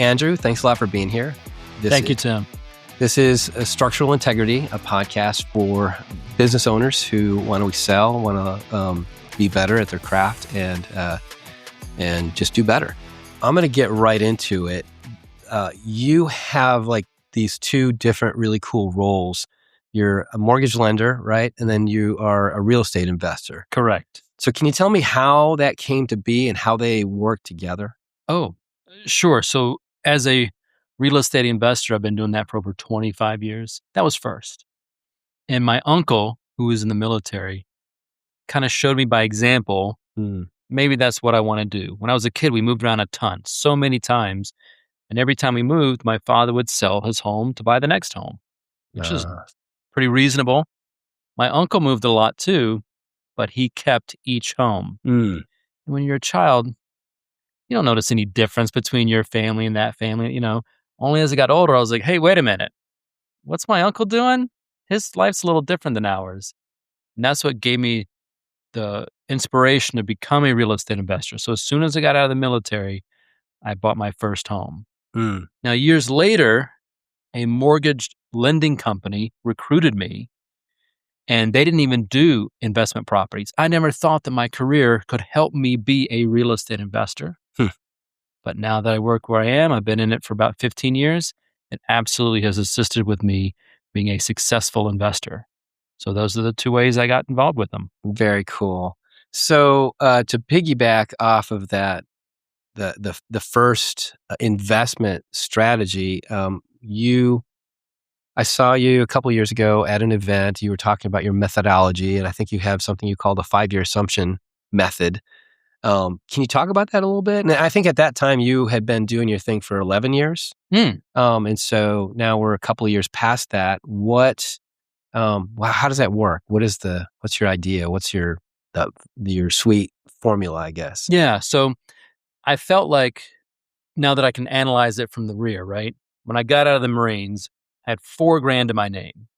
Andrew, thanks a lot for being here. Thank you, Tim. This is Structural Integrity, a podcast for business owners who want to excel, want to be better at their craft, and just do better. I'm going to get right into it. You have like these two different really cool roles. You're a mortgage lender, right? And then you are a real estate investor. Correct. So can you tell me how that came to be and how they work together? Oh, sure. So as a real estate investor, I've been doing that for over 25 years. That was first. And my uncle, who was in the military, kind of showed me by example, maybe that's what I want to do. When I was a kid, we moved around a ton, so many times. And every time we moved, my father would sell his home to buy the next home, which is pretty reasonable. My uncle moved a lot too, but he kept each home. And when you're a child, you don't notice any difference between your family and that family. Only as I got older, I was like, hey, wait a minute. What's my uncle doing? His life's a little different than ours. And that's what gave me the inspiration to become a real estate investor. So as soon as I got out of the military, I bought my first home. Now, years later, a mortgage lending company recruited me, and they didn't even do investment properties. I never thought that my career could help me be a real estate investor. But now that I work where I am, I've been in it for about 15 years. It absolutely has assisted with me being a successful investor. So those are the two ways I got involved with them. Very cool. So to piggyback off of that, the first investment strategy, I saw you a couple of years ago at an event. You were talking about your methodology, and I think you have something you call the 5-year assumption method. Can you talk about that a little bit? And I think at that time you had been doing your thing for 11 years. And so now we're a couple of years past that. How does that work? What's your idea? What's your sweet formula, I guess? Yeah. So I felt like now that I can analyze it from the rear, right? When I got out of the Marines, I had $4,000 in my name.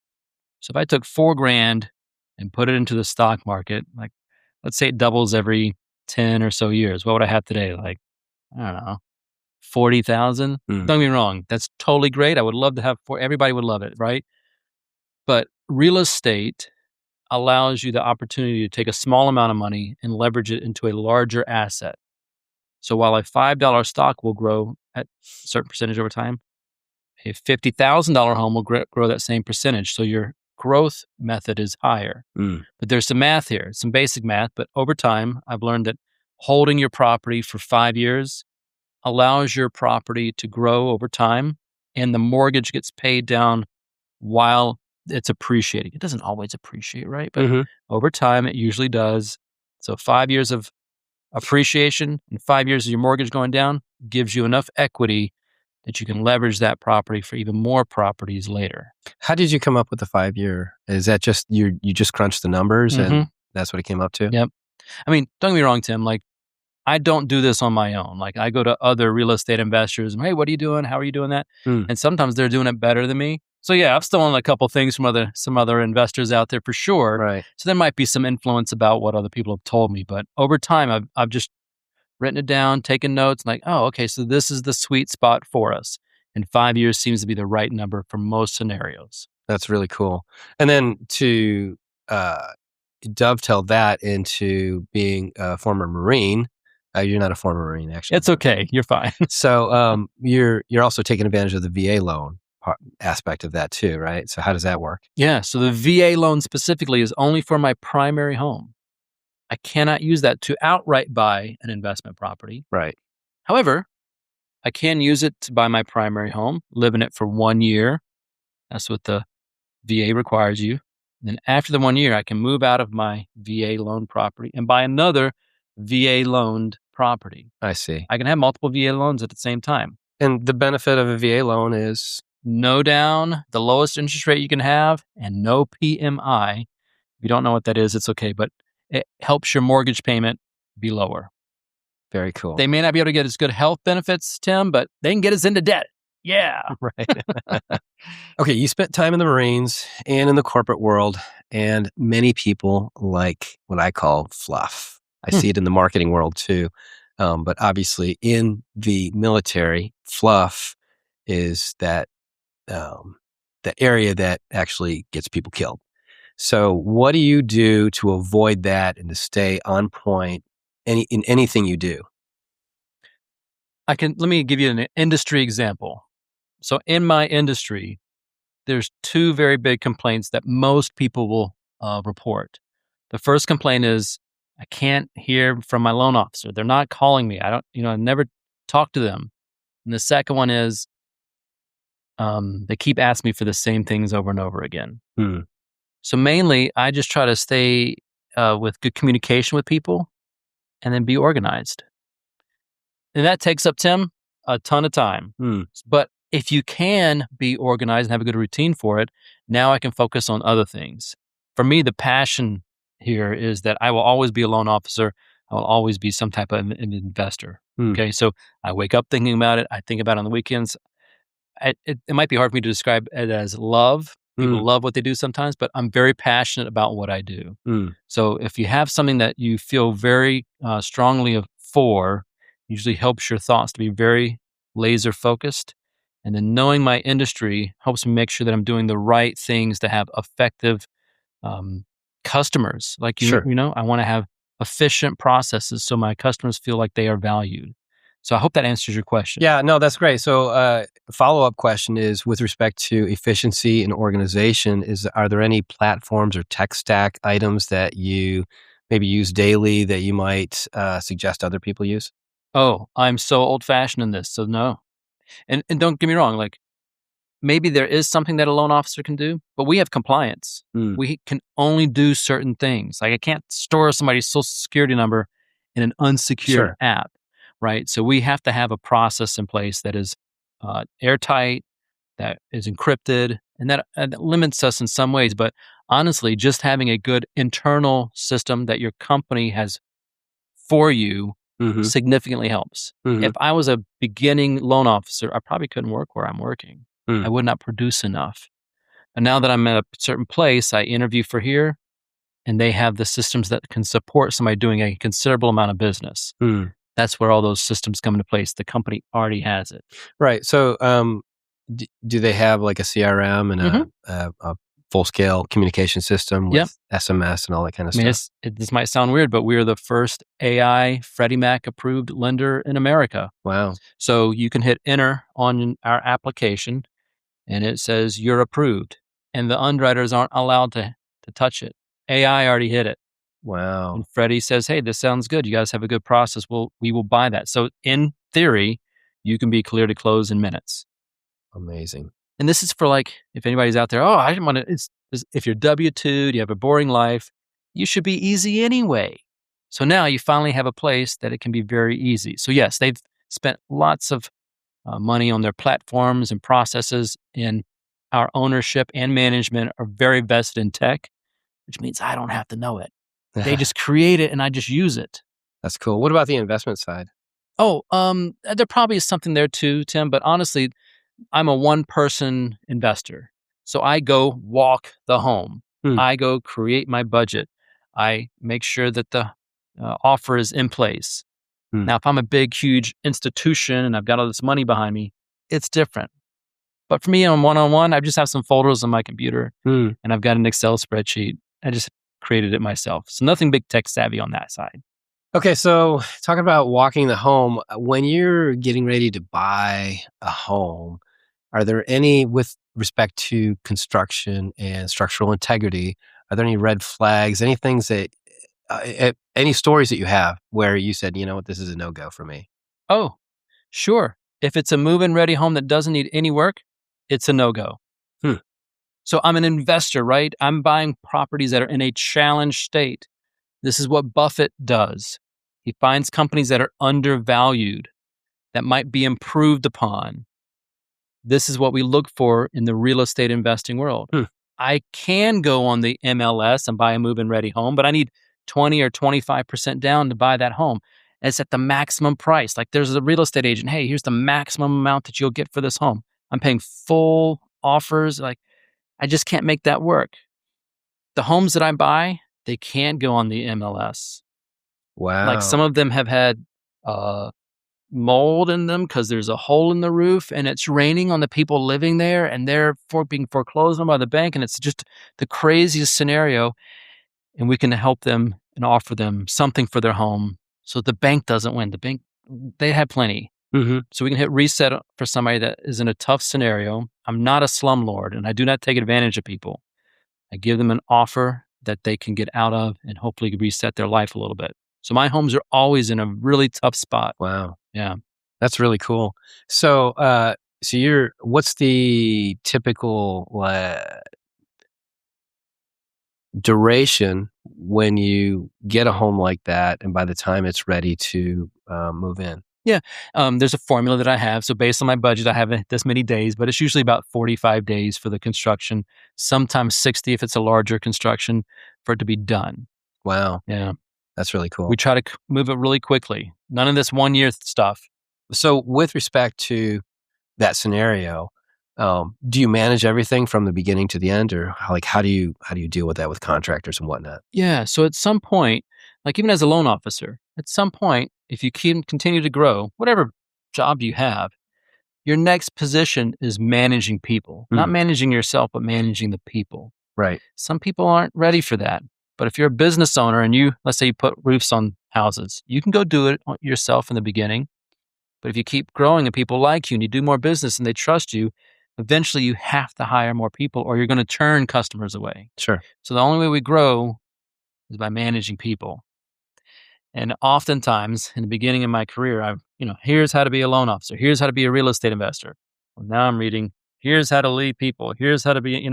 So if I took $4,000 and put it into the stock market, like let's say it doubles every 10 or so years, what would I have today? Like, I don't know, 40,000. Don't get me wrong. That's totally great. I would love to have everybody would love it, right? But real estate allows you the opportunity to take a small amount of money and leverage it into a larger asset. So while a $5 stock will grow at a certain percentage over time, a $50,000 home will grow that same percentage. So your growth method is higher. But there's some math here, some basic math. But over time, I've learned that holding your property for 5 years allows your property to grow over time, and the mortgage gets paid down while it's appreciating. It doesn't always appreciate, right? But over time, it usually does. So 5 years of appreciation and 5 years of your mortgage going down gives you enough equity that you can leverage that property for even more properties later. How did you come up with the 5-year? Is that just you just crunched the numbers and that's what it came up to? Yep. I mean, don't get me wrong, Tim. Like, I don't do this on my own. Like, I go to other real estate investors and, hey, what are you doing? How are you doing that? And sometimes they're doing it better than me. So yeah, I've stolen a couple things from some other investors out there for sure. Right. So there might be some influence about what other people have told me, but over time, I've just written it down, taken notes, like, oh, okay, so this is the sweet spot for us. And 5 years seems to be the right number for most scenarios. That's really cool. And then to dovetail that into being a former Marine, you're not a former Marine, actually. It's okay. You're fine. So you're also taking advantage of the VA loan aspect of that too, right? So how does that work? Yeah. So the VA loan specifically is only for my primary home. I cannot use that to outright buy an investment property. Right. However, I can use it to buy my primary home, live in it for 1 year. That's what the VA requires you. And then after the 1 year, I can move out of my VA loan property and buy another VA loaned property. I see. I can have multiple VA loans at the same time. And the benefit of a VA loan is? No down, the lowest interest rate you can have, and no PMI. If you don't know what that is, it's okay, but it helps your mortgage payment be lower. Very cool. They may not be able to get as good health benefits, Tim, but they can get us into debt. Yeah. Right. Okay, you spent time in the Marines and in the corporate world, and many people like what I call fluff. I see it in the marketing world too. But obviously, in the military, fluff is the area that actually gets people killed. So, what do you do to avoid that and to stay on point in anything you do? Let me give you an industry example. So in my industry, there's two very big complaints that most people will report. The first complaint is I can't hear from my loan officer. They're not calling me. I never talk to them. And the second one is they keep asking me for the same things over and over again. Hmm. So mainly, I just try to stay with good communication with people and then be organized. And that takes up, Tim, a ton of time. Hmm. But if you can be organized and have a good routine for it, now I can focus on other things. For me, the passion here is that I will always be a loan officer. I will always be some type of an investor. Hmm. Okay. So I wake up thinking about it. I think about it on the weekends. It might be hard for me to describe it as love. Hmm. People love what they do sometimes, but I'm very passionate about what I do. Hmm. So if you have something that you feel very strongly for, usually helps your thoughts to be very laser focused. And then knowing my industry helps me make sure that I'm doing the right things to have effective um, customers. Like Sure. I want to have efficient processes so my customers feel like they are valued. So I hope that answers your question. Yeah, no, that's great. So, follow-up question is with respect to efficiency and organization, are there any platforms or tech stack items that you maybe use daily that you might suggest other people use? Oh, I'm so old fashioned in this. So no. And don't get me wrong, like maybe there is something that a loan officer can do, but we have compliance. Mm, We can only do certain things. Like I can't store somebody's social security number in an unsecured sure. app, right? So we have to have a process in place that is airtight, that is encrypted, and that limits us in some ways. But honestly, just having a good internal system that your company has for you Hmm. significantly helps. Hmm. If I was a beginning loan officer, I probably couldn't work where I'm working. Mm, I would not produce enough. And now that I'm at a certain place, I interview for here, and they have the systems that can support somebody doing a considerable amount of business. mm. That's where all those systems come into place. The company already has it. Right. So, do they have like a CRM and Hmm. a full-scale communication system Yeah. with SMS and all that kind of I mean, stuff? this might sound weird, but we are the first AI Freddie Mac approved lender in America. Wow. So you can hit enter on our application and it says you're approved. And the underwriters aren't allowed to touch it. AI already hit it. Wow. And Freddie says, hey, this sounds good. You guys have a good process. We will buy that. So in theory, you can be clear to close in minutes. Amazing. And this is for like, if anybody's out there, oh, I didn't want to, if you're W-2, you have a boring life, you should be easy anyway. So now you finally have a place that it can be very easy. So yes, they've spent lots of money on their platforms and processes, and our ownership and management are very vested in tech, which means I don't have to know it. They just create it and I just use it. That's cool. What about the investment side? Oh, there probably is something there too, Tim, but honestly, I'm a one person investor. So I go walk the home. Hmm. I go create my budget. I make sure that the offer is in place. Hmm. Now, if I'm a big, huge institution and I've got all this money behind me, it's different. But for me, on one, I just have some folders on my computer Hmm. and I've got an Excel spreadsheet. I just created it myself. So nothing big tech savvy on that side. Okay, so talking about walking the home, when you're getting ready to buy a home, are there any, with respect to construction and structural integrity, are there any red flags, any things that, any stories that you have where you said, you know what, this is a no go for me? Oh, sure. If it's a move-in ready home that doesn't need any work, it's a no-go. Hmm. So I'm an investor, right? I'm buying properties that are in a challenged state. This is what Buffett does. He finds companies that are undervalued, that might be improved upon. This is what we look for in the real estate investing world. Hmm. I can go on the MLS and buy a move-in ready home, but I need 20 or 25% down to buy that home. And it's at the maximum price. Like there's a real estate agent, hey, here's the maximum amount that you'll get for this home. I'm paying full offers. Like I just can't make that work. The homes that I buy, they can't go on the MLS. Like some Wow. of them have had uh, mold in them because there's a hole in the roof and it's raining on the people living there and they're being foreclosed on by the bank. And it's just the craziest scenario. And we can help them and offer them something for their home so the bank doesn't win. The bank, they have plenty. Mhm. So we can hit reset for somebody that is in a tough scenario. I'm not a slumlord and I do not take advantage of people. I give them an offer that they can get out of and hopefully reset their life a little bit. So my homes are always in a really tough spot. Wow. Yeah. That's really cool. So you're what's the typical, duration when you get a home like that and by the time it's ready to, move in? Yeah. There's a formula that I have. So based on my budget, I have this many days, but it's usually about 45 days for the construction, sometimes 60 if it's a larger construction for it to be done. Wow, Yeah. that's really cool. We try to move it really quickly. None of this 1 year stuff. So with respect to that scenario, do you manage everything from the beginning to the end, or how do you deal with that with contractors and whatnot? Yeah. So at some point, like even as a loan officer, at some point, if you continue to grow, whatever job you have, your next position is managing people, not Mm, managing yourself, but managing the people. right. Some people aren't ready for that. But if you're a business owner and let's say you put roofs on houses, you can go do it yourself in the beginning. But if you keep growing and people like you and you do more business and they trust you, eventually you have to hire more people or you're going to turn customers away. Sure. So the only way we grow is by managing people. And oftentimes in the beginning of my career, here's how to be a loan officer. Here's how to be a real estate investor. Well, now I'm reading, here's how to lead people. Here's how to be.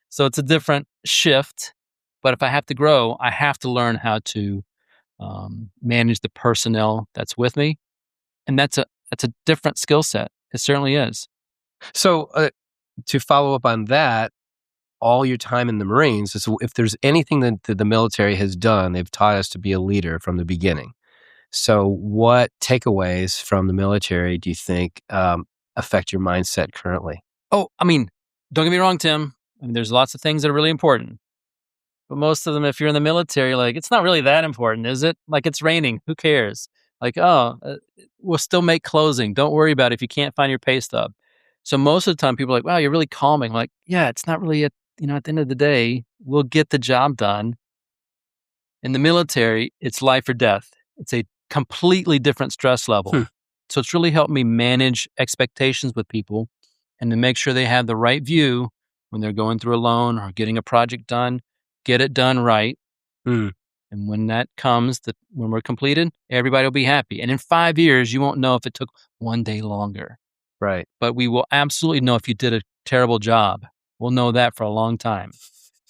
So it's a different shift. But if I have to grow, I have to learn how to manage the personnel that's with me. And that's a different skill set. It certainly is. So, to follow up on that, all your time in the Marines, is if there's anything that the military has done, they've taught us to be a leader from the beginning. So what takeaways from the military do you think, affect your mindset currently? Oh, don't get me wrong, Tim. There's lots of things that are really important. But most of them, if you're in the military, like, it's not really that important, is it? Like, it's raining. Who cares? Like, we'll still make closing. Don't worry about it if you can't find your pay stub. So most of the time, people are like, wow, you're really calming. Like, yeah, it's not really at the end of the day, we'll get the job done. In the military, it's life or death. It's a completely different stress Hmm, level. So it's really helped me manage expectations with people and to make sure they have the right view when they're going through a loan or getting a project done, get it done right. mm, And when that comes, when we're completed, everybody will be happy. And in 5 years, you won't know if it took one day longer, right, but we will absolutely know if you did a terrible job. We'll know that for a long time.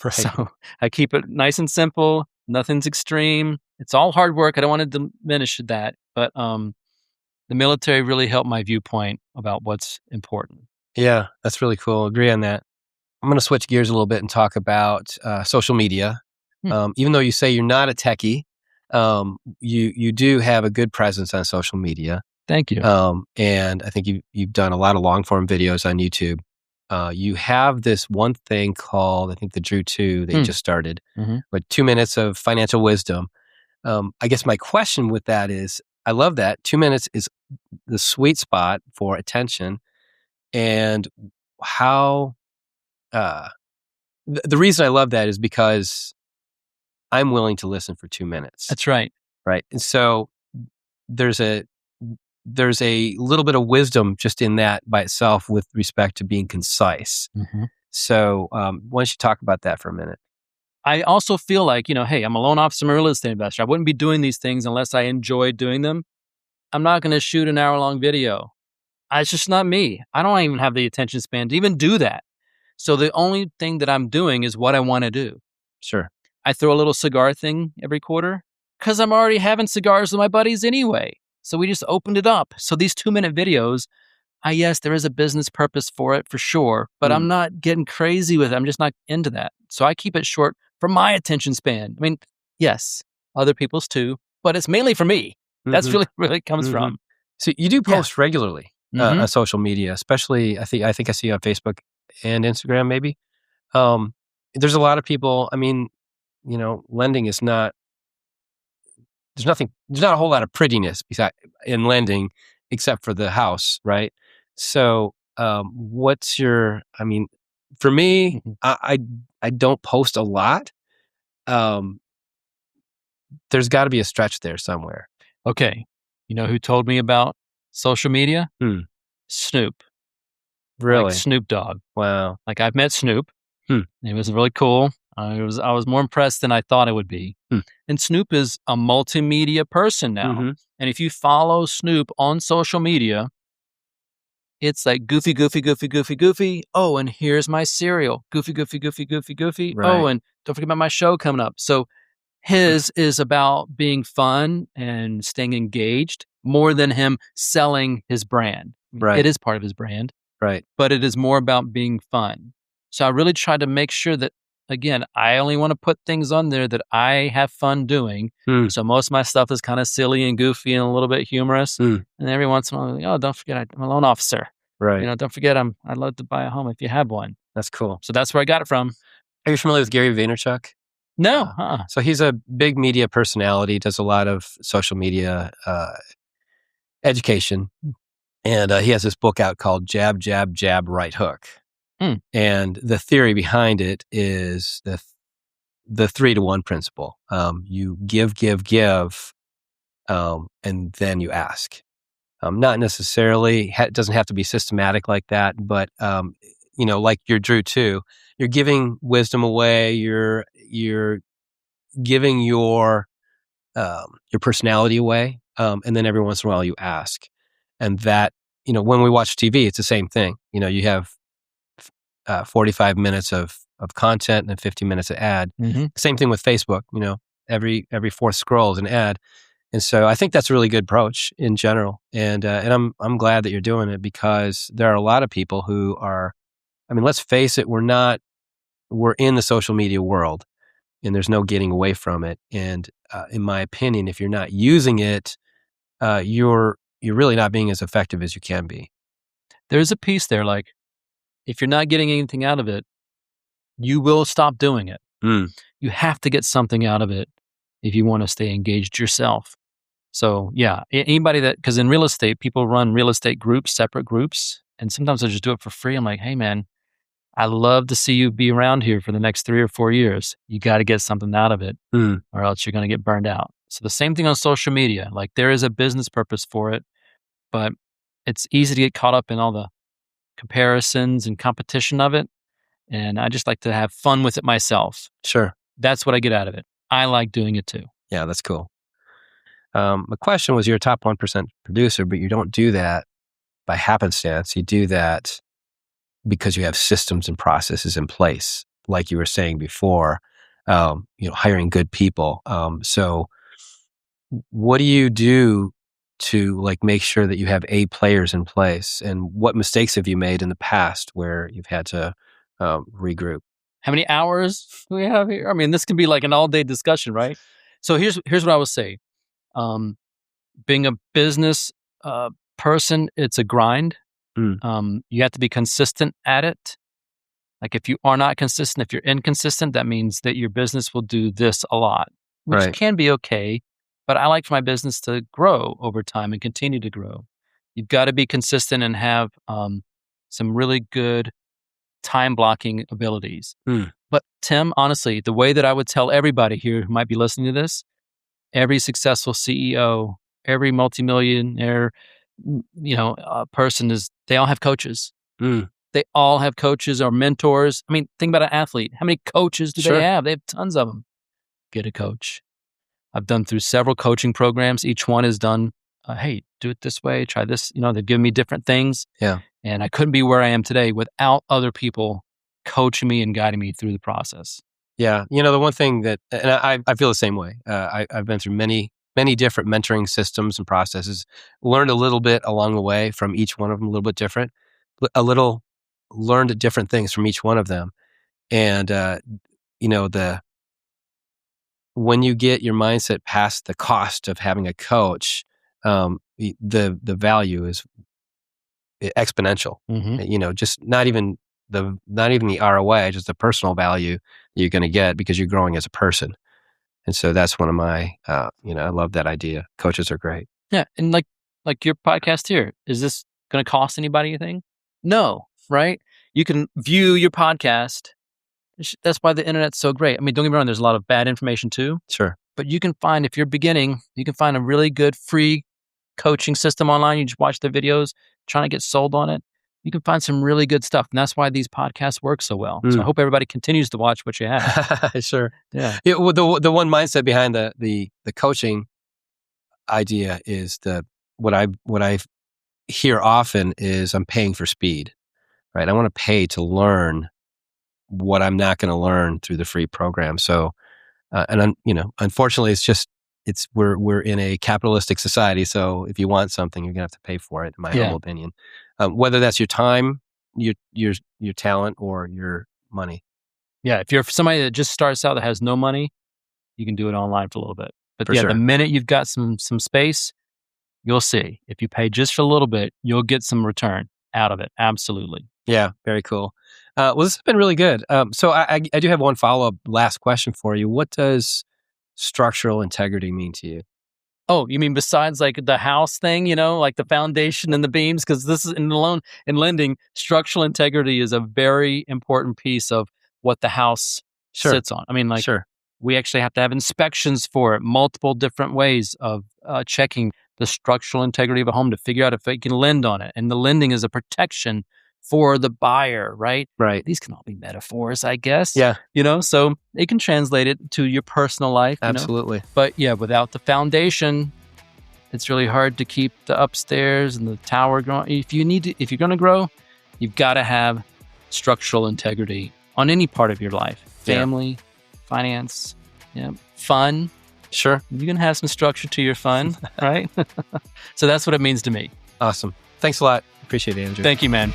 right. So I keep it nice and simple. Nothing's extreme. It's all hard work. I don't want to diminish that, but the military really helped my viewpoint about what's important. Yeah, that's really cool. Agree on that. I'm gonna switch gears a little bit and talk about, social media. Hmm, Even though you say you're not a techie, you do have a good presence on social media. thank you. And I think you've done a lot of long form videos on YouTube. You have this one thing called, I think, the Drew 2 that you Hmm, just started, mhm. but 2 minutes of financial wisdom. I guess my question with that is, I love that 2 minutes is the sweet spot for attention, and how. Uh, the reason I love that is because I'm willing to listen for 2 minutes, That's right. right? And so there's a there's a little bit of wisdom just in that by itself with respect to being concise. Mhm. So, why don't you talk about that for a minute? I also feel like, hey, I'm a loan officer, I'm a real estate investor. I wouldn't be doing these things unless I enjoyed doing them. I'm not going to shoot an hour-long video. It's just not me. I don't even have the attention span to even do that. So the only thing that I'm doing is what I want to do. Sure. I throw a little cigar thing every quarter because I'm already having cigars with my buddies anyway. So we just opened it up. So these 2-minute videos, yes, there is a business purpose for it for sure, but Mm, I'm not getting crazy with it. I'm just not into that. So I keep it short for my attention span. Yes, other people's too, but it's mainly for me. That's mhm, really, really comes mhm. from. So you do Yeah. post regularly, Hmm. on social media, especially I think I see you on Facebook and Instagram maybe? Um, there's a lot of people, I mean, lending is not there's not a whole lot of prettiness in lending except for the house, right? So, I mean, for me, Mhm. I don't post a lot. Um, there's got to be a stretch there somewhere. Okay. You know who told me about social media? Hmm. Snoop, like Really? Snoop Dogg. Wow. Like I've met Snoop. Hmm. It was really cool. I was more impressed than I thought it would be. Hmm. And Snoop is a multimedia person now. Mm-hmm. And if you follow Snoop on social media, it's like goofy, goofy, goofy, goofy, goofy. Oh, and here's my cereal. Goofy, goofy, goofy, goofy, goofy. Oh, Right. and don't forget about my show coming up. So his is about being fun and staying engaged more than him selling his brand. I mean, it Right. is part of his brand, Right. but it is more about being fun. So I really try to make sure that, again, I only want to put things on there that I have fun doing. Hmm. So most of my stuff is kind of silly and goofy and a little bit humorous. Hmm. And every once in a while, I'm like, oh, don't forget I'm a loan officer. Right. Don't forget I'd love to buy a home if you have one. That's cool. So that's where I got it from. Are you familiar with Gary Vaynerchuk? No, uh-uh. So he's a big media personality, does a lot of social media education. And he has this book out called Jab, Jab, Jab, Right Hook. Hmm. And the theory behind it is the 3-to-1 principle. You give, and then you ask. Not necessarily, it doesn't have to be systematic like that, but, like your Drew too, you're giving wisdom away, you're giving your personality away, and then every once in a while you ask. And that, when we watch TV, it's the same thing. You have 45 minutes of content and then 15 minutes of ad. Mm-hmm. Same thing with Facebook. Every fourth scroll is an ad. And so I think that's a really good approach in general. And I'm glad that you're doing it, because there are a lot of people who are. I mean, let's face it, we're in the social media world, and there's no getting away from it. And in my opinion, if you're not using it, you're really not being as effective as you can be. There's a piece there, like, if you're not getting anything out of it, you will stop doing it. Mm. You have to get something out of it if you want to stay engaged yourself. So, yeah, anybody because in real estate, people run real estate groups, separate groups, and sometimes I just do it for free. I'm like, hey, man, I love to see you be around here for the next 3 or 4 years. You got to get something out of it, Mm. or else you're going to get burned out. So the same thing on social media. Like, there is a business purpose for it, but it's easy to get caught up in all the comparisons and competition of it. And I just like to have fun with it myself. Sure. That's what I get out of it. I like doing it too. Yeah, that's cool. The question was, you're a top 1% producer, but you don't do that by happenstance. You do that because you have systems and processes in place, like you were saying before, hiring good people. So what do you do to make sure that you have A players in place? And what mistakes have you made in the past where you've had to regroup? How many hours do we have here? I mean, this can be like an all day discussion, right? So here's what I would say. Um, being a business person, it's a grind. Mm. You have to be consistent at it. Like, if you are not consistent, if you're inconsistent, that means that your business will do this a lot, which Right. can be okay. But I like for my business to grow over time and continue to grow. You've got to be consistent and have some really good time blocking abilities. Mm. But Tim, honestly, the way that I would tell everybody here who might be listening to this, every successful CEO, every multimillionaire, person they all have coaches. Mm. They all have coaches or mentors. I mean, think about an athlete. How many coaches do Sure. they have? They have tons of them. Get a coach. I've done through several coaching programs. Each one is done, hey, do it this way, try this. They've given me different things. Yeah. And I couldn't be where I am today without other people coaching me and guiding me through the process. Yeah. The one thing that, and I feel the same way. I've been through many, many different mentoring systems and processes, learned a little bit along the way from each one of them, a little bit different, learned different things from each one of them. And, when you get your mindset past the cost of having a coach, the value is exponential. Mm-hmm. Just not even the ROI, just the personal value you're going to get because you're growing as a person. And so that's one of my, I love that idea. Coaches are great. Yeah. And like your podcast here, is this going to cost anybody anything? No, right? You can view your podcast. That's why the internet's so great. I mean, don't get me wrong, there's a lot of bad information too. Sure. But you can find, if you're beginning, you can find a really good free coaching system online. You just watch the videos, trying to get sold on it. You can find some really good stuff. And that's why these podcasts work so well. So I hope everybody continues to watch what you have. Sure. Yeah. Well, the one mindset behind the coaching idea is what I hear often is I'm paying for speed, right? I want to pay to learn what I'm not going to learn through the free program. So, unfortunately, we're in a capitalistic society. So if you want something, you're gonna have to pay for it. In my humble opinion, whether that's your time, your talent, or your money. Yeah. If you're somebody that just starts out that has no money, you can do it online for a little bit. But For sure. the minute you've got some space, you'll see. If you pay just for a little bit, you'll get some return out of it. Absolutely. Yeah, very cool. Well, this has been really good. So I do have one follow-up last question for you. What does structural integrity mean to you? Oh, you mean besides like the house thing, like the foundation and the beams? Because this is in lending, structural integrity is a very important piece of what the house sits on. I mean, like, Sure. we actually have to have inspections for it, multiple different ways of checking the structural integrity of a home to figure out if it can lend on it. And the lending is a protection for the buyer, right? Right. These can all be metaphors, I guess. Yeah. So it can translate it to your personal life. Absolutely. But yeah, without the foundation, it's really hard to keep the upstairs and the tower growing. If you're going to grow, you've got to have structural integrity on any part of your life. Family, finance, fun. Sure. You can have some structure to your fun, right? So that's what it means to me. Awesome. Thanks a lot. Appreciate it, Andrew. Thank you, man.